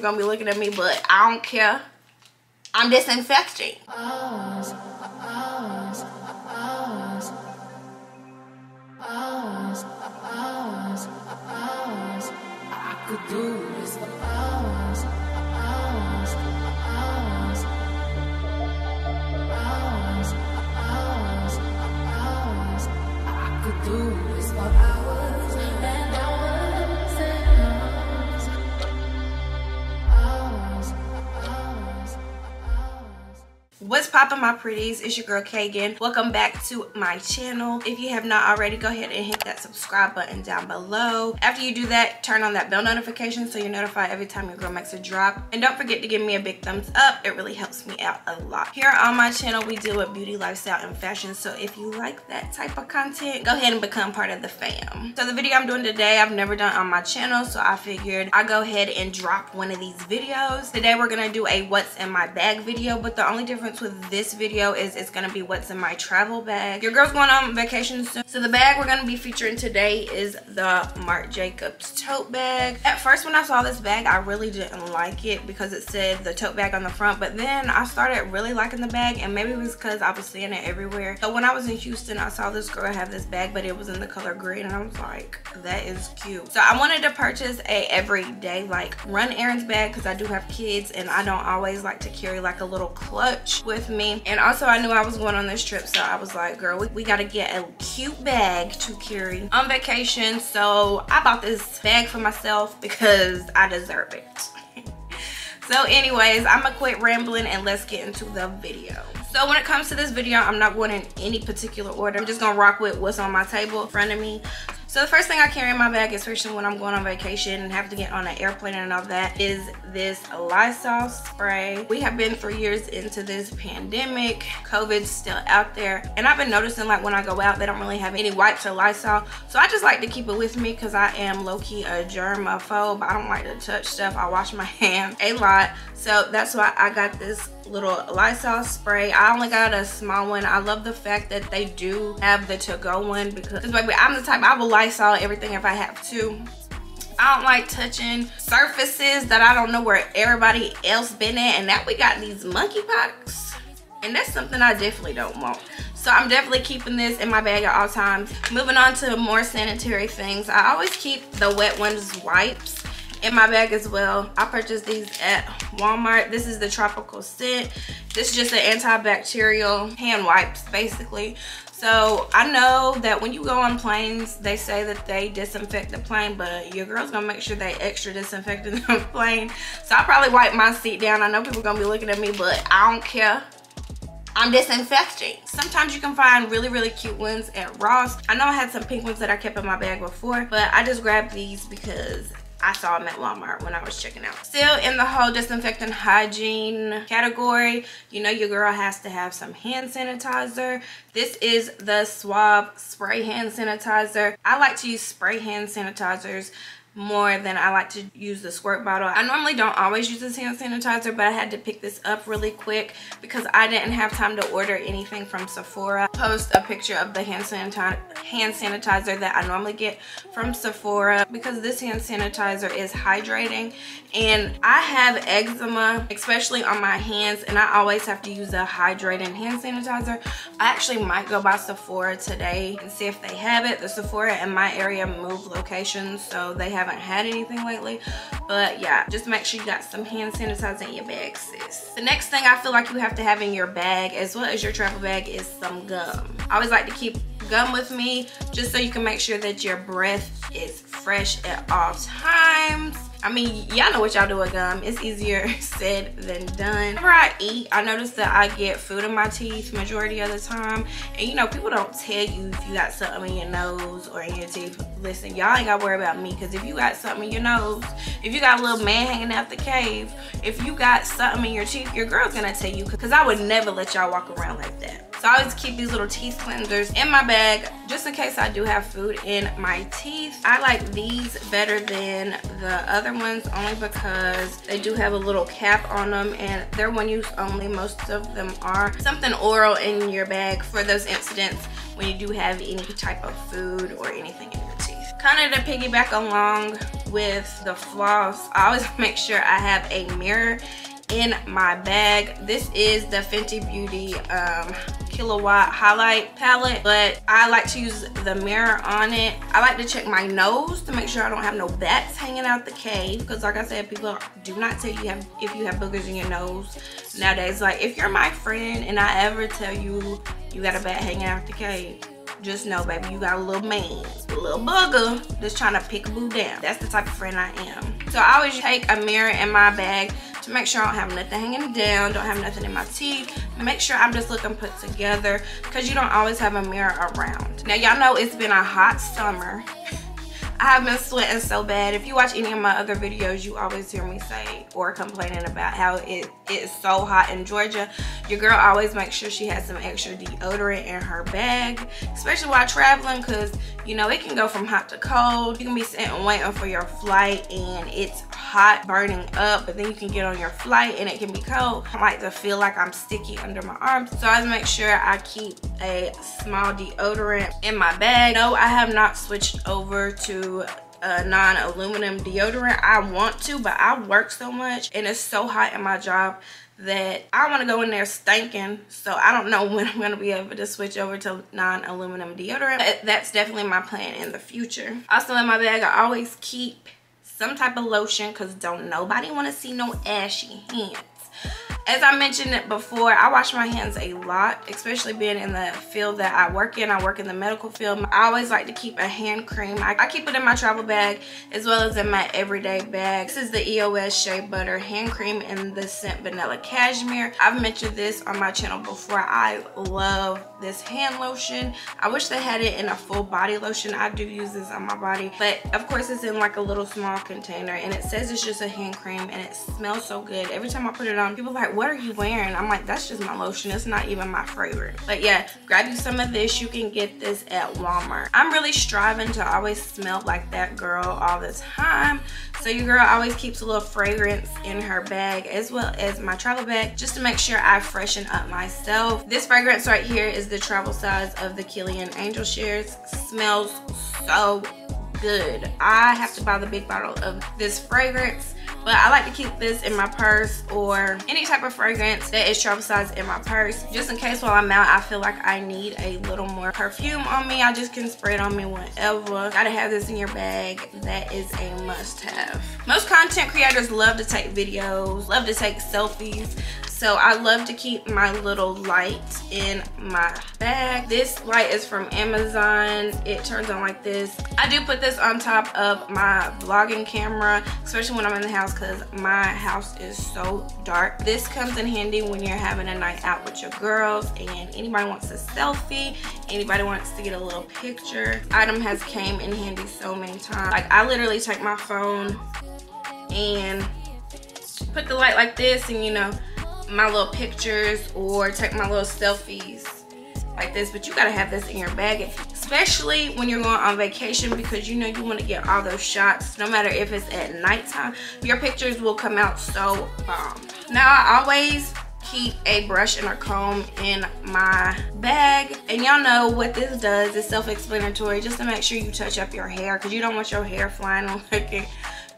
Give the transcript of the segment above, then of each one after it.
gonna be looking at me, but I don't care. I'm disinfecting. I could do this for hours. I could do this for hours and hours and hours. What's poppin', my pretties? It's your girl Kagan. Welcome back to my channel. If you have not already, go ahead and hit that subscribe button down below. After you do that, turn on that bell notification so you're notified every time your girl makes a drop. And don't forget to give me a big thumbs up. It really helps me out a lot. Here on my channel, we deal with beauty, lifestyle, and fashion. So if you like that type of content, go ahead and become part of the fam. So the video I'm doing today, I've never done on my channel, so I figured I'll go ahead and drop one of these videos. Today we're gonna do a what's in my bag video, but the only difference with this video is it's gonna be what's in my travel bag. Your girl's going on vacation soon, so the bag we're gonna be featuring today is the Marc Jacobs tote bag. At first when I saw this bag, I really didn't like it because it said the tote bag on the front, but then I started really liking the bag, and maybe it was because I was seeing it everywhere. So when I was in Houston, I saw this girl have this bag, but it was in the color green, and I was like, that is cute. So I wanted to purchase a everyday like run errands bag because I do have kids and I don't always like to carry like a little clutch with me. And also I knew I was going on this trip, so I was like, girl, we gotta get a cute bag to carry on vacation. So I bought this bag for myself because I deserve it. So anyways, I'm gonna quit rambling and let's get into the video. So when it comes to this video, I'm not going in any particular order. I'm just gonna rock with what's on my table in front of me. So the first thing I carry in my bag, especially when I'm going on vacation and have to get on an airplane and all that, is this Lysol spray. We have been 3 years into this pandemic. COVID's still out there. And I've been noticing like when I go out, they don't really have any wipes or Lysol. So I just like to keep it with me because I am low-key a germaphobe. I don't like to touch stuff. I wash my hands a lot. So that's why I got this little Lysol spray. I only got a small one. I love the fact that they do have the to-go one because baby, I'm the type, I will Lysol everything if I have to. I don't like touching surfaces that I don't know where everybody else been at, and now we got these monkeypox, and that's something I definitely don't want. So I'm definitely keeping this in my bag at all times. Moving on to more sanitary things, I always keep the Wet Ones wipes in my bag as well. I purchased these at Walmart. This is the tropical scent. This is just an antibacterial hand wipes basically. So I know that when you go on planes, they say that they disinfect the plane, but your girl's gonna make sure they extra disinfecting the plane. So I'll probably wipe my seat down. I know people are gonna be looking at me, but I don't care. I'm disinfecting. Sometimes you can find really, really cute ones at Ross. I know I had some pink ones that I kept in my bag before, but I just grabbed these because I saw them at Walmart when I was checking out. Still in the whole disinfectant hygiene category, you know your girl has to have some hand sanitizer. This is the Swab spray hand sanitizer. I like to use spray hand sanitizers more than I like to use the squirt bottle. I normally don't always use this hand sanitizer, but I had to pick this up really quick because I didn't have time to order anything from Sephora. Post a picture of the hand sanitizer that I normally get from Sephora because this hand sanitizer is hydrating, and I have eczema, especially on my hands, and I always have to use a hydrating hand sanitizer. I actually might go by Sephora today and see if they have it. The Sephora in my area moved locations, so they haven't had anything lately. But yeah, just make sure you got some hand sanitizer in your bag, sis. The next thing I feel like you have to have in your bag as well as your travel bag is some gum. I always like to keep gum with me just so you can make sure that your breath is fresh at all times. I mean, y'all know what y'all do with gum. It's easier said than done. Whenever I eat, I notice that I get food in my teeth majority of the time. And you know, people don't tell you if you got something in your nose or in your teeth. Listen, y'all ain't gotta worry about me, because if you got something in your nose, if you got a little man hanging out the cave, if you got something in your teeth, your girl's gonna tell you, because I would never let y'all walk around like that. So I always keep these little teeth cleansers in my bag just in case I do have food in my teeth. I like these better than the other ones only because they do have a little cap on them and they're one use only. Most of them are. Something oral in your bag for those incidents when you do have any type of food or anything in your teeth. Kind of to piggyback along with the floss, I always make sure I have a mirror in my bag. This is the Fenty Beauty Kilowatt highlight palette, but I like to use the mirror on it. I like to check my nose to make sure I don't have no bats hanging out the cave, because like I said, people do not tell you if you have boogers in your nose nowadays. Like, if you're my friend and I ever tell you you got a bat hanging out the cave, just know, baby, you got a little man, a little booger just trying to pick a boo down. That's the type of friend I am. So I always take a mirror in my bag to make sure I don't have nothing hanging down, don't have nothing in my teeth, make sure I'm just looking put together, because you don't always have a mirror around. Now, y'all know it's been a hot summer. I have been sweating so bad. If you watch any of my other videos, you always hear me say or complaining about how it is so hot in Georgia. Your girl always makes sure she has some extra deodorant in her bag, especially while traveling, because you know it can go from hot to cold. You can be sitting waiting for your flight and it's hot, burning up, but then you can get on your flight and it can be cold. I like to feel like I'm sticky under my arms, so I make sure I keep a small deodorant in my bag. No, I have not switched over to non-aluminum deodorant. I want to, but I work so much and it's so hot in my job that I want to go in there stinking, so I don't know when I'm going to be able to switch over to non-aluminum deodorant, but that's definitely my plan in the future. Also in my bag, I always keep some type of lotion, because don't nobody want to see no ashy hands. As I mentioned it before, I wash my hands a lot, especially being in the field that I work in. I work in the medical field. I always like to keep a hand cream. I keep it in my travel bag as well as in my everyday bag. This is the EOS Shea Butter hand cream in the scent Vanilla Cashmere. I've mentioned this on my channel before. I love this hand lotion. I wish they had it in a full body lotion. I do use this on my body, but of course it's in like a little small container, and it says it's just a hand cream and it smells so good. Every time I put it on, people are like, what are you wearing? I'm like, that's just my lotion. It's not even my fragrance. But yeah, grab you some of this. You can get this at Walmart. I'm really striving to always smell like that girl all the time. So your girl always keeps a little fragrance in her bag as well as my travel bag, just to make sure I freshen up myself. This fragrance right here is the travel size of the Killian Angel Shares. Smells so good. I have to buy the big bottle of this fragrance, but I like to keep this in my purse or any type of fragrance that is travel size in my purse, just in case while I'm out I feel like I need a little more perfume on me. I just can spray it on me whenever. Gotta have this in your bag. That is a must-have. Most content creators love to take videos, love to take selfies. So I love to keep my little light in my bag. This light is from Amazon. It turns on like this. I do put this on top of my vlogging camera, especially when I'm in the house, because my house is so dark. This comes in handy when you're having a night out with your girls and anybody wants a selfie, anybody wants to get a little picture. This item has came in handy so many times. Like, I literally take my phone and put the light like this, and you know, my little pictures, or take my little selfies like this. But you gotta have this in your bag, especially when you're going on vacation, because you know you want to get all those shots. No matter if it's at nighttime, your pictures will come out so bomb. Now I always keep a brush and a comb in my bag, and y'all know what this does. It's self-explanatory, just to make sure you touch up your hair, because you don't want your hair flying and looking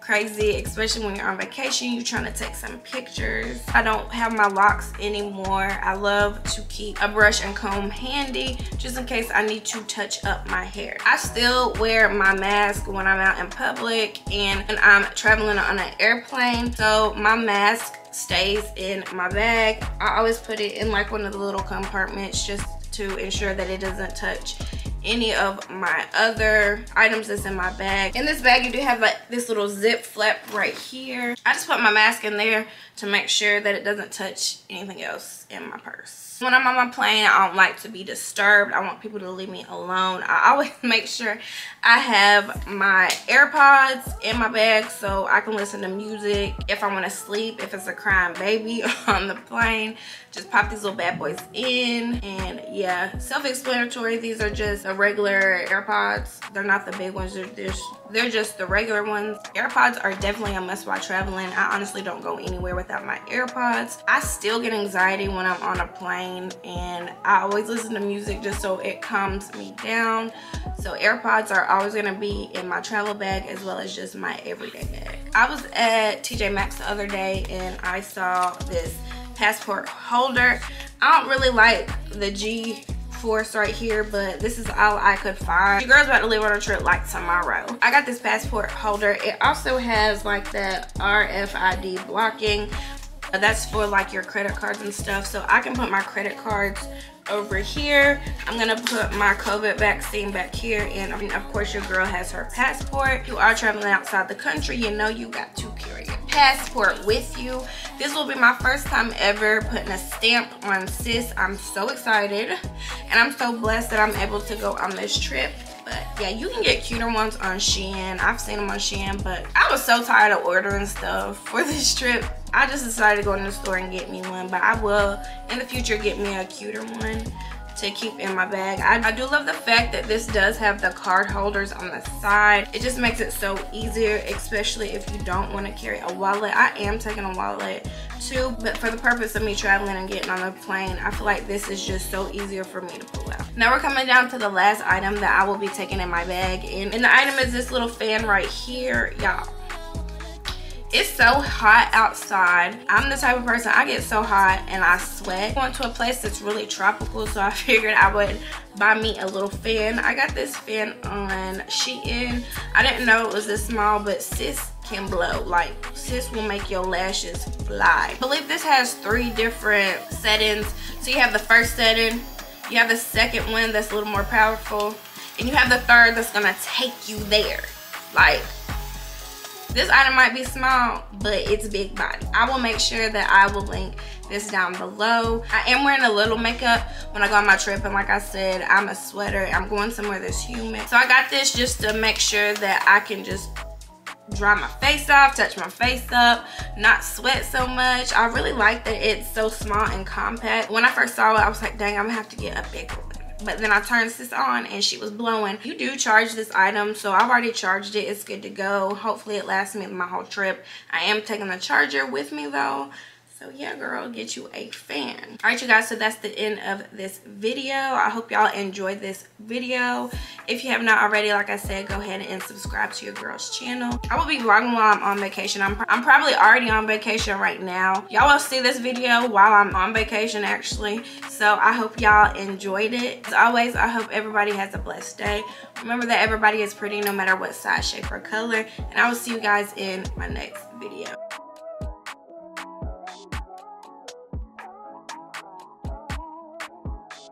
crazy, especially when you're on vacation, you're trying to take some pictures. I don't have my locks anymore. I love to keep a brush and comb handy, just in case I need to touch up my hair. I still wear my mask when I'm out in public and I'm traveling on an airplane, so my mask stays in my bag. I always put it in like one of the little compartments, just to ensure that it doesn't touch any of my other items that's in my bag. In this bag, you do have like this little zip flap right here. I just put my mask in there to make sure that it doesn't touch anything else in my purse. When I'm on my plane, I don't like to be disturbed. I want people to leave me alone. I always make sure I have my AirPods in my bag so I can listen to music if I want to sleep. If it's a crying baby on the plane, just pop these little bad boys in. And yeah, self-explanatory. These are just the regular AirPods. They're not the big ones. They're just the regular ones. AirPods are definitely a must while traveling. I honestly don't go anywhere without my AirPods. I still get anxiety when when I'm on a plane, and I always listen to music just so it calms me down. So AirPods are always gonna be in my travel bag as well as just my everyday bag. I was at TJ Maxx the other day and I saw this passport holder. I don't really like the G-force right here, but this is all I could find. Your girl's about to leave on a trip like tomorrow. I got this passport holder. It also has like that RFID blocking. That's for like your credit cards and stuff. So I can put my credit cards over here. I'm gonna put my COVID vaccine back here, and of course your girl has her passport. You are traveling outside the country, you know you got to carry your passport with you. This will be my first time ever putting a stamp on sis. I'm so excited, and I'm so blessed that I'm able to go on this trip. But yeah, you can get cuter ones on Shein. I've seen them on Shein, but I was so tired of ordering stuff for this trip. I just decided to go in the store and get me one, but I will in the future get me a cuter one to keep in my bag. I do love the fact that this does have the card holders on the side. It just makes it so easier, especially if you don't want to carry a wallet. I am taking a wallet too, but for the purpose of me traveling and getting on the plane, I feel like this is just so easier for me to pull out. Now we're coming down to the last item that I will be taking in my bag, and the item is this little fan right here, y'all. It's so hot outside. I'm the type of person, I get so hot and I sweat. I went to a place that's really tropical, so I figured I would buy me a little fan. I got this fan on Shein. I didn't know it was this small, but sis can blow. Like, sis will make your lashes fly. I believe this has 3 different settings. So you have the first setting, you have the second one that's a little more powerful, and you have the third that's gonna take you there. Like, this item might be small, but it's big body. I will make sure that I will link this down below. I am wearing a little makeup when I go on my trip, and like I said, I'm a sweater. I'm going somewhere that's humid. So I got this just to make sure that I can just dry my face off, touch my face up, not sweat so much. I really like that it's so small and compact. When I first saw it, I was like, dang, I'm gonna have to get a bigger one. But then I turned this on and she was blowing. You do charge this item, so I've already charged it. It's good to go. Hopefully it lasts me my whole trip. I am taking the charger with me though. So yeah, girl, get you a fan. All right, you guys, so that's the end of this video. I hope y'all enjoyed this video. If you have not already, like I said, go ahead and subscribe to your girl's channel. I will be vlogging while I'm on vacation. I'm probably already on vacation right now. Y'all will see this video while I'm on vacation, actually. So I hope y'all enjoyed it. As always, I hope everybody has a blessed day. Remember that everybody is pretty no matter what size, shape, or color. And I will see you guys in my next video.